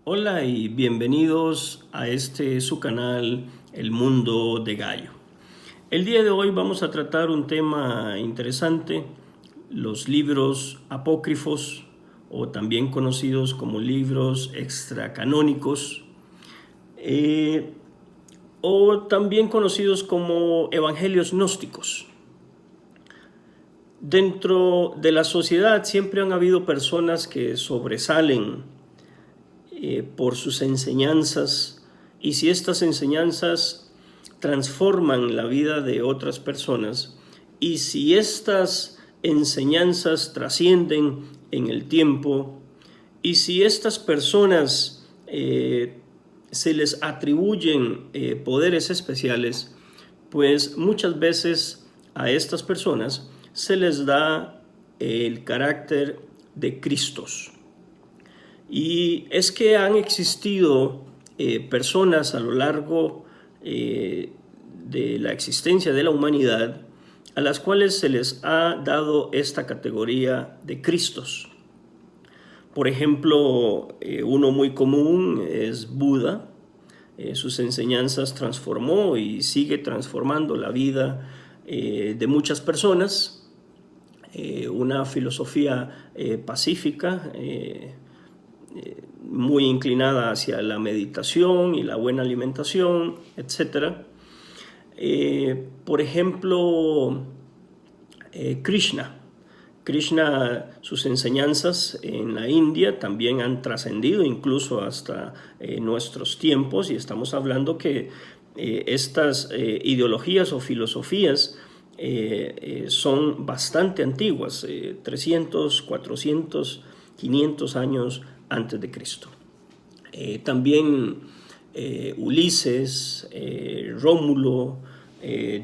Hola y bienvenidos a su canal El Mundo de Gallo. El día de hoy vamos a tratar un tema interesante, los libros apócrifos o también conocidos como libros extracanónicos o también conocidos como evangelios gnósticos. Dentro de la sociedad siempre han habido personas que sobresalen por sus enseñanzas, y si estas enseñanzas transforman la vida de otras personas y si estas enseñanzas trascienden en el tiempo y si estas personas se les atribuyen poderes especiales, pues muchas veces a estas personas se les da el carácter de Cristos. Y es que han existido personas a lo largo de la existencia de la humanidad a las cuales se les ha dado esta categoría de Cristos. Por ejemplo, uno muy común es Buda. Sus enseñanzas transformó y sigue transformando la vida de muchas personas. Una filosofía pacífica, muy inclinada hacia la meditación y la buena alimentación, etc. Por ejemplo, Krishna, sus enseñanzas en la India también han trascendido incluso hasta nuestros tiempos, y estamos hablando que estas ideologías o filosofías son bastante antiguas, 300, 400, 500 años antes de Cristo. También Ulises, Rómulo,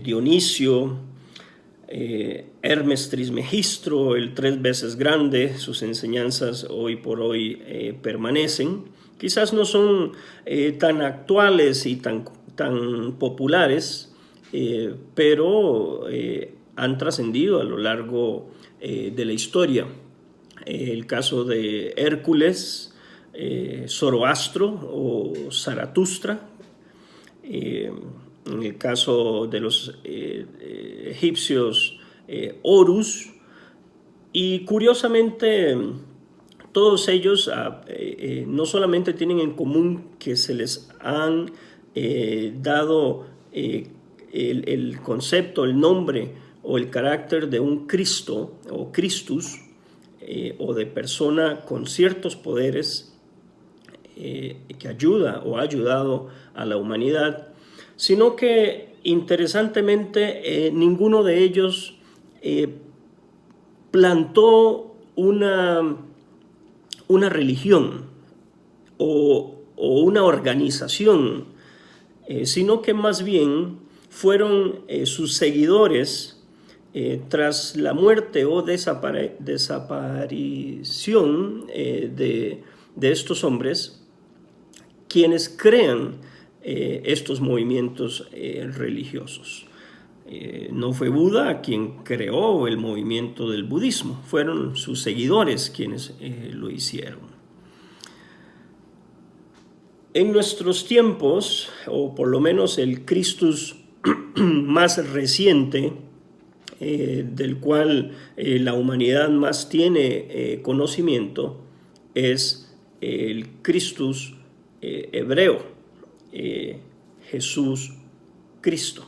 Dionisio, Hermes Trismegistro, el 3 veces grande, sus enseñanzas hoy por hoy permanecen. Quizás no son tan actuales y tan populares, pero han trascendido a lo largo de la historia. El caso de Hércules, Zoroastro o Zaratustra, en el caso de los egipcios, Horus, y curiosamente todos ellos no solamente tienen en común que se les han dado el concepto, el nombre o el carácter de un Cristo o Christus, o de persona con ciertos poderes que ayuda o ha ayudado a la humanidad, sino que interesantemente ninguno de ellos plantó una religión o una organización, sino que más bien fueron sus seguidores tras la muerte o desaparición de estos hombres, quienes crean estos movimientos religiosos. No fue Buda quien creó el movimiento del budismo, fueron sus seguidores quienes lo hicieron. En nuestros tiempos, o por lo menos el Christus más reciente, del cual la humanidad más tiene conocimiento, es el Christus hebreo, Jesús Cristo.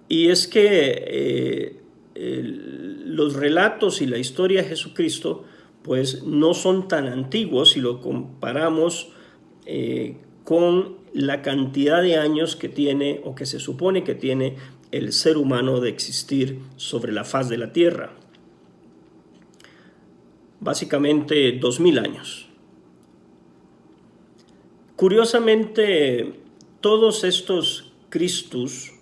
Y es que los relatos y la historia de Jesucristo pues no son tan antiguos si lo comparamos con la cantidad de años que tiene o que se supone que tiene el ser humano de existir sobre la faz de la tierra. Básicamente 2000 años. Curiosamente, todos estos Cristos,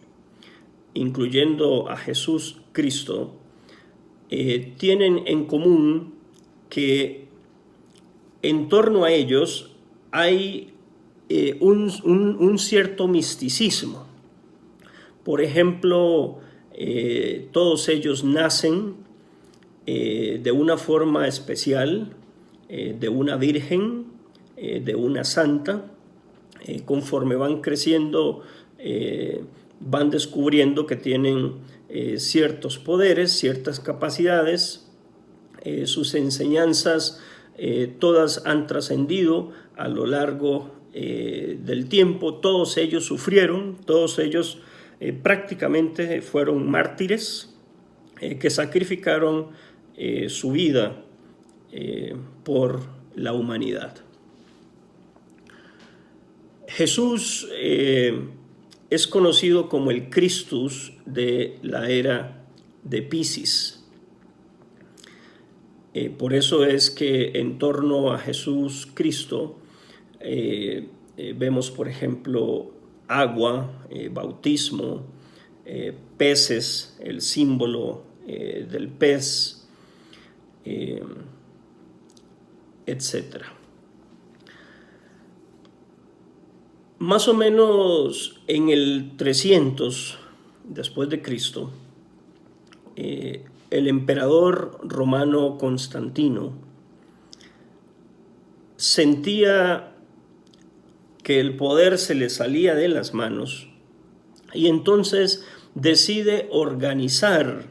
incluyendo a Jesús Cristo, tienen en común que en torno a ellos hay un cierto misticismo. Por ejemplo, todos ellos nacen de una forma especial, de una virgen, de una santa. Conforme van creciendo, van descubriendo que tienen ciertos poderes, ciertas capacidades. Sus enseñanzas todas han trascendido a lo largo del tiempo. Todos ellos sufrieron, todos ellos prácticamente fueron mártires que sacrificaron su vida por la humanidad. Jesús es conocido como el Christus de la era de Piscis. Por eso es que en torno a Jesús Cristo vemos, por ejemplo, agua, bautismo, peces, el símbolo del pez, etc. Más o menos en el 300 después de Cristo, el emperador romano Constantino sentía que el poder se le salía de las manos y entonces decide organizar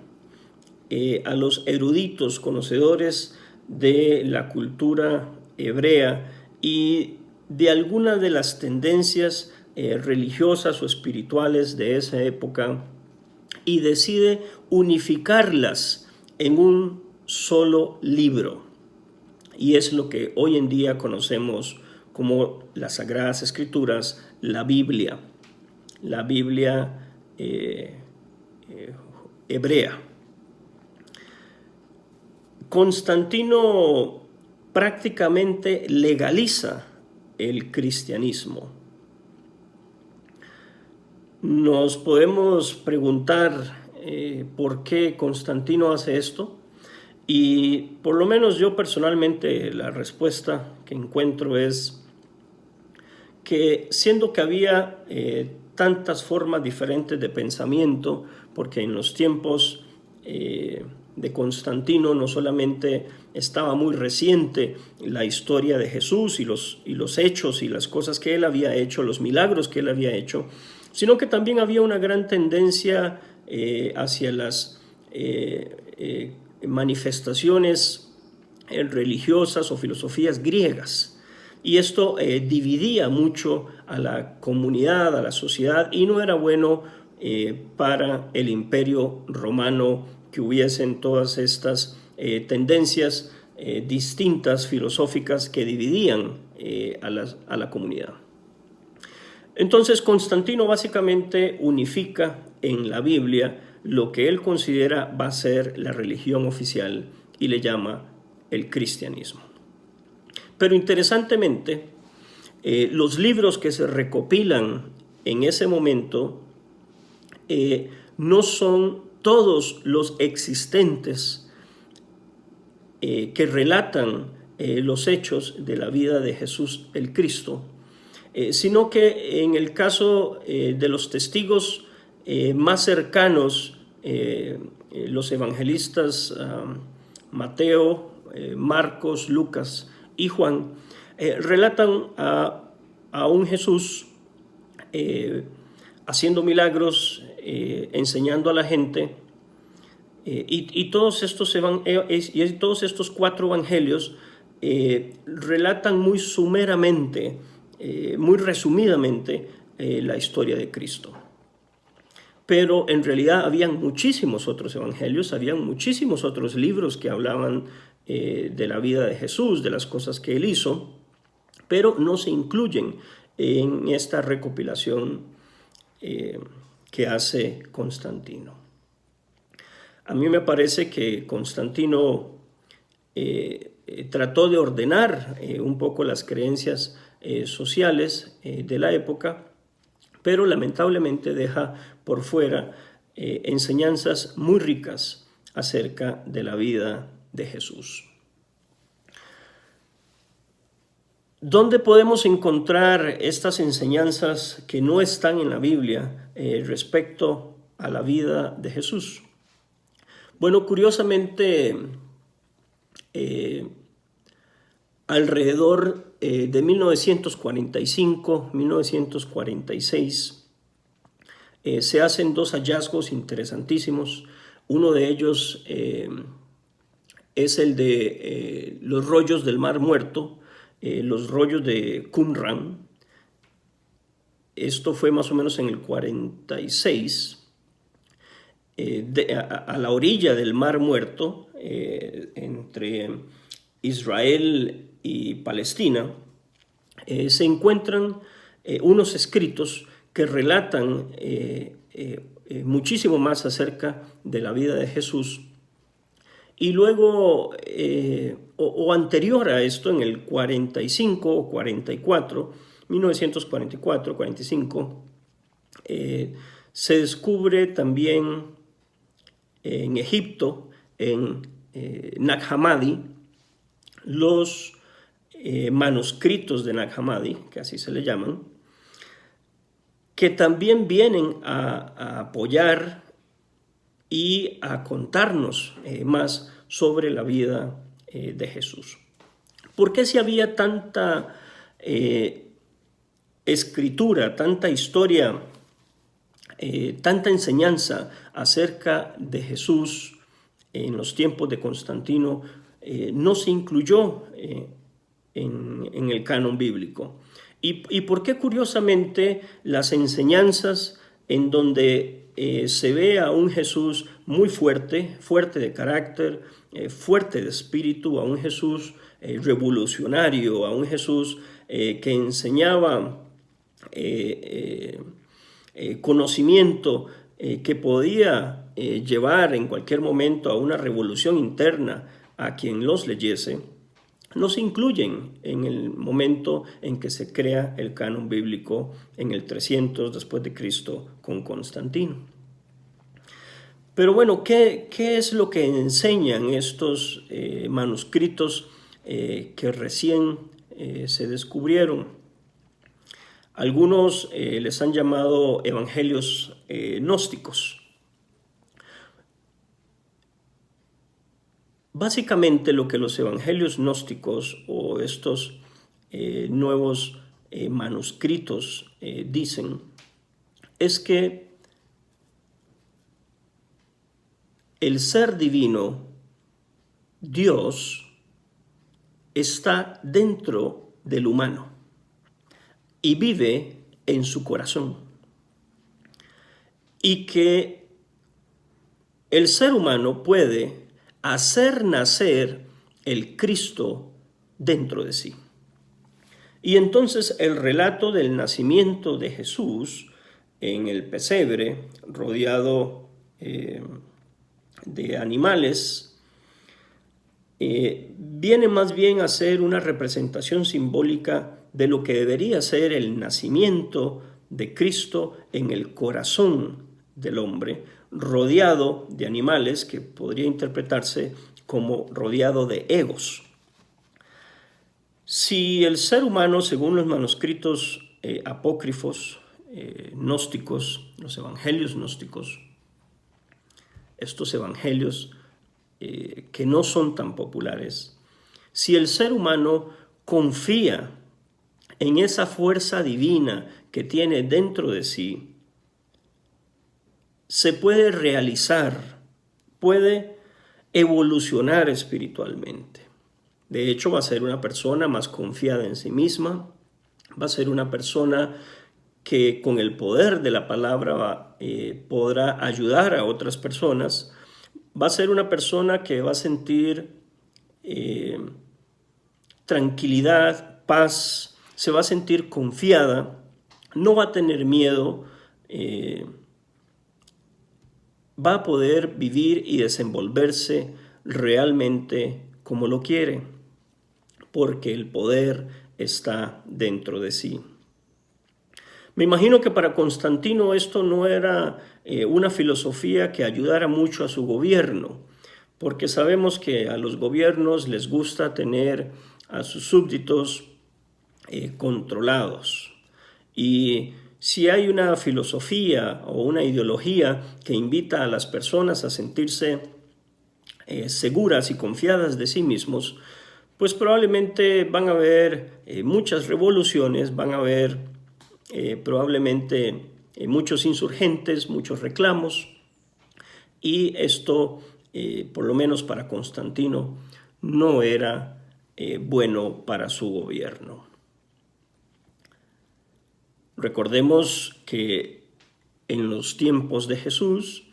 a los eruditos conocedores de la cultura hebrea y de algunas de las tendencias religiosas o espirituales de esa época, y decide unificarlas en un solo libro. Y es lo que hoy en día conocemos como las Sagradas Escrituras, la Biblia hebrea. Constantino prácticamente legaliza el cristianismo. Nos podemos preguntar por qué Constantino hace esto, y por lo menos yo personalmente la respuesta que encuentro es que siendo que había tantas formas diferentes de pensamiento, porque en los tiempos de Constantino no solamente estaba muy reciente la historia de Jesús y los hechos y las cosas que él había hecho, los milagros que él había hecho, sino que también había una gran tendencia hacia las manifestaciones religiosas o filosofías griegas. Y esto dividía mucho a la comunidad, a la sociedad, y no era bueno para el Imperio Romano que hubiesen todas estas tendencias distintas filosóficas que dividían a la comunidad. Entonces Constantino básicamente unifica en la Biblia lo que él considera va a ser la religión oficial y le llama el cristianismo. Pero interesantemente, los libros que se recopilan en ese momento no son todos los existentes que relatan los hechos de la vida de Jesús el Cristo, sino que en el caso de los testigos más cercanos, los evangelistas Mateo, Marcos, Lucas y Juan, relatan a un Jesús haciendo milagros, enseñando a la gente, y todos estos 4 evangelios relatan muy sumeramente, muy resumidamente, la historia de Cristo. Pero en realidad habían muchísimos otros evangelios, habían muchísimos otros libros que hablaban de la vida de Jesús, de las cosas que él hizo, pero no se incluyen en esta recopilación que hace Constantino. A mí me parece que Constantino trató de ordenar un poco las creencias sociales de la época, pero lamentablemente deja por fuera enseñanzas muy ricas acerca de la vida de Jesús. ¿Dónde podemos encontrar estas enseñanzas que no están en la Biblia respecto a la vida de Jesús? Bueno, curiosamente, alrededor de 1945-1946, se hacen dos hallazgos interesantísimos. Uno de ellos es el de los rollos del Mar Muerto, los rollos de Qumran. Esto fue más o menos en el 46, a la orilla del Mar Muerto, entre Israel y Palestina, se encuentran unos escritos que relatan muchísimo más acerca de la vida de Jesús. Y luego, o anterior a esto, en el 45 o 44, 1944, 45, se descubre también en Egipto, en Nag Hammadi, los manuscritos de Nag Hammadi, que así se le llaman, que también vienen a apoyar y a contarnos más sobre la vida de Jesús. ¿Por qué si había tanta escritura, tanta historia, tanta enseñanza acerca de Jesús en los tiempos de Constantino, no se incluyó en el canon bíblico? ¿Y por qué, curiosamente, las enseñanzas en donde se ve a un Jesús muy fuerte, fuerte de carácter, fuerte de espíritu, a un Jesús revolucionario, a un Jesús que enseñaba conocimiento que podía llevar en cualquier momento a una revolución interna a quien los leyese, no se incluyen en el momento en que se crea el canon bíblico en el 300 después de Cristo con Constantino? Pero bueno, ¿qué es lo que enseñan estos manuscritos que recién se descubrieron? Algunos les han llamado evangelios gnósticos. Básicamente lo que los evangelios gnósticos o estos nuevos manuscritos dicen es que el ser divino, Dios, está dentro del humano y vive en su corazón, y que el ser humano puede hacer nacer el Cristo dentro de sí. Y entonces el relato del nacimiento de Jesús en el pesebre, rodeado de animales, viene más bien a ser una representación simbólica de lo que debería ser el nacimiento de Cristo en el corazón del hombre, rodeado de animales, que podría interpretarse como rodeado de egos. Si el ser humano, según los manuscritos apócrifos gnósticos, los evangelios gnósticos, estos evangelios que no son tan populares, si el ser humano confía en esa fuerza divina que tiene dentro de sí, se puede realizar, puede evolucionar espiritualmente. De hecho, va a ser una persona más confiada en sí misma, va a ser una persona que con el poder de la palabra podrá ayudar a otras personas, va a ser una persona que va a sentir tranquilidad, paz, se va a sentir confiada, no va a tener miedo, va a poder vivir y desenvolverse realmente como lo quiere, porque el poder está dentro de sí. Me imagino que para Constantino esto no era una filosofía que ayudara mucho a su gobierno, porque sabemos que a los gobiernos les gusta tener a sus súbditos controlados. Y si hay una filosofía o una ideología que invita a las personas a sentirse seguras y confiadas de sí mismos, pues probablemente van a haber muchas revoluciones, van a haber probablemente muchos insurgentes, muchos reclamos, y esto, por lo menos para Constantino, no era bueno para su gobierno. Recordemos que en los tiempos de Jesús,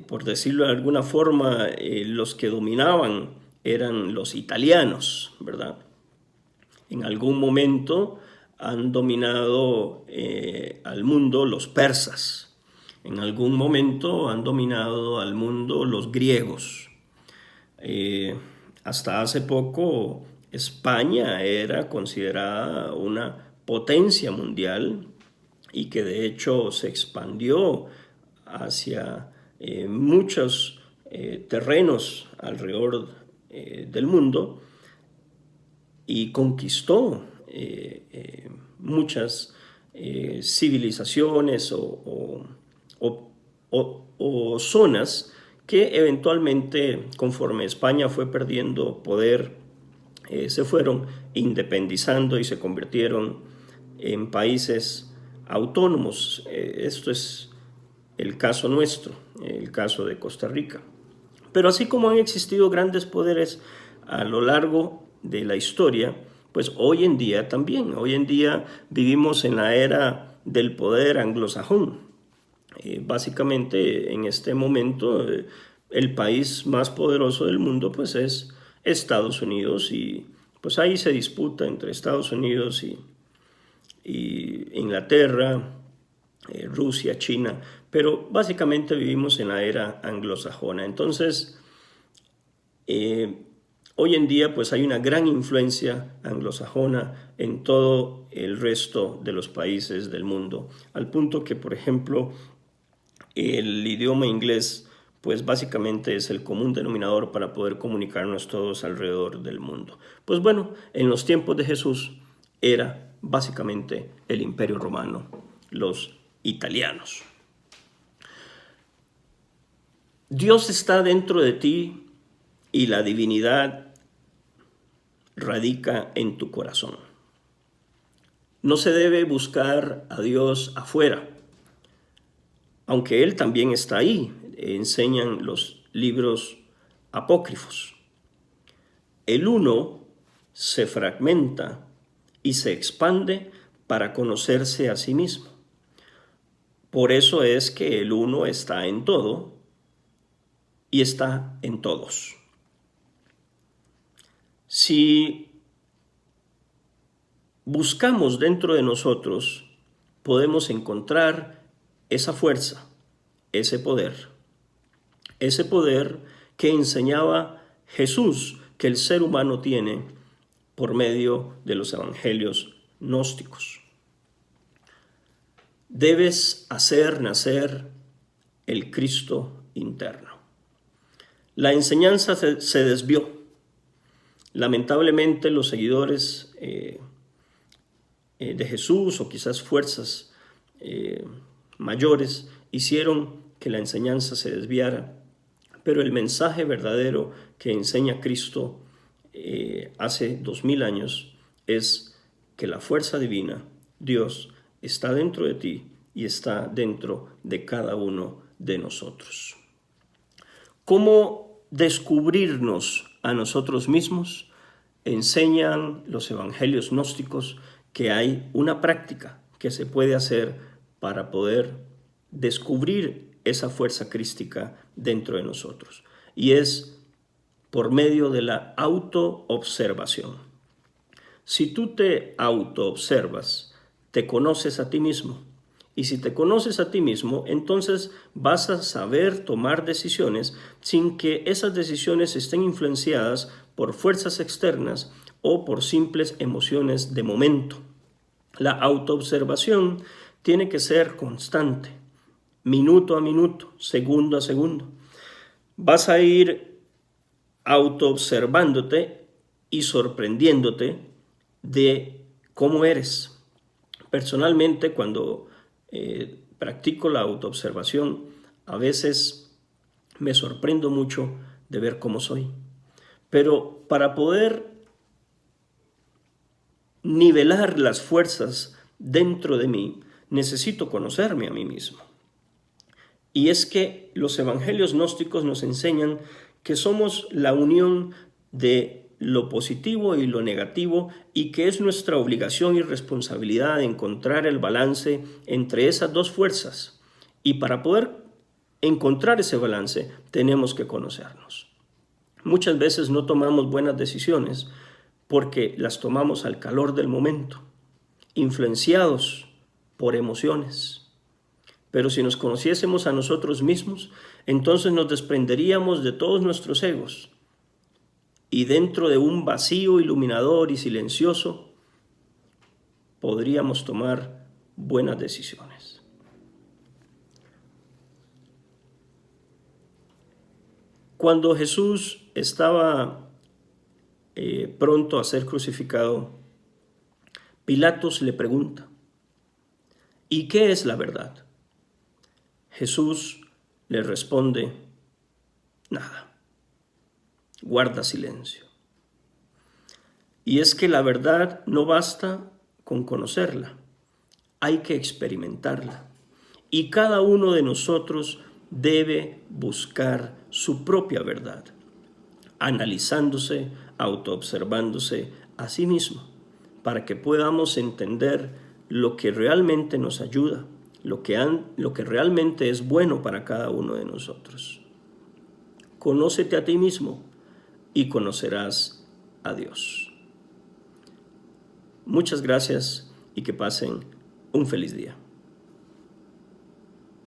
por decirlo de alguna forma, los que dominaban eran los italianos, ¿verdad? En algún momento han dominado al mundo los persas. En algún momento han dominado al mundo los griegos. Hasta hace poco España era considerada una potencia mundial y que de hecho se expandió hacia muchos terrenos alrededor del mundo y conquistó muchas civilizaciones o zonas que eventualmente, conforme España fue perdiendo poder, se fueron independizando y se convirtieron en países autónomos. Esto es el caso nuestro, el caso de Costa Rica. Pero así como han existido grandes poderes a lo largo de la historia, pues hoy en día también. Hoy en día vivimos en la era del poder anglosajón. Básicamente en este momento el país más poderoso del mundo pues es Estados Unidos, y pues ahí se disputa entre Estados Unidos y Inglaterra, Rusia, China, pero básicamente vivimos en la era anglosajona. Entonces, hoy en día pues hay una gran influencia anglosajona en todo el resto de los países del mundo, al punto que, por ejemplo, el idioma inglés pues básicamente es el común denominador para poder comunicarnos todos alrededor del mundo. Pues bueno, en los tiempos de Jesús era básicamente el Imperio Romano, los italianos. Dios está dentro de ti y la divinidad radica en tu corazón. No se debe buscar a Dios afuera, aunque Él también está ahí, enseñan los libros apócrifos. El uno se fragmenta y se expande para conocerse a sí mismo. Por eso es que el uno está en todo y está en todos. Si buscamos dentro de nosotros, podemos encontrar esa fuerza, ese poder que enseñaba Jesús que el ser humano tiene por medio de los evangelios gnósticos. Debes hacer nacer el Cristo interno. La enseñanza se desvió. Lamentablemente los seguidores de Jesús, o quizás fuerzas mayores, hicieron que la enseñanza se desviara, pero el mensaje verdadero que enseña Cristo hace 2000 años es que la fuerza divina, Dios, está dentro de ti y está dentro de cada uno de nosotros. ¿Cómo descubrirnos a nosotros mismos? Enseñan los evangelios gnósticos que hay una práctica que se puede hacer para poder descubrir esa fuerza crística dentro de nosotros, y es por medio de la autoobservación. Si tú te autoobservas, te conoces a ti mismo, y si te conoces a ti mismo, entonces vas a saber tomar decisiones sin que esas decisiones estén influenciadas por fuerzas externas o por simples emociones de momento. La autoobservación tiene que ser constante, minuto a minuto, segundo a segundo. Vas a ir autoobservándote y sorprendiéndote de cómo eres. Personalmente, cuando practico la autoobservación, a veces me sorprendo mucho de ver cómo soy. Pero para poder nivelar las fuerzas dentro de mí, necesito conocerme a mí mismo. Y es que los evangelios gnósticos nos enseñan que somos la unión de lo positivo y lo negativo, y que es nuestra obligación y responsabilidad encontrar el balance entre esas dos fuerzas. Y para poder encontrar ese balance, tenemos que conocernos. Muchas veces no tomamos buenas decisiones porque las tomamos al calor del momento, influenciados por emociones. Pero si nos conociésemos a nosotros mismos, entonces nos desprenderíamos de todos nuestros egos, y dentro de un vacío iluminador y silencioso podríamos tomar buenas decisiones. Cuando Jesús estaba pronto a ser crucificado, Pilatos le pregunta: ¿y qué es la verdad? Jesús le responde: nada, guarda silencio. Y es que la verdad no basta con conocerla, hay que experimentarla. Y cada uno de nosotros debe buscar su propia verdad, analizándose, autoobservándose a sí mismo, para que podamos entender lo que realmente nos ayuda, lo que realmente es bueno para cada uno de nosotros. Conócete a ti mismo y conocerás a Dios. Muchas gracias y que pasen un feliz día.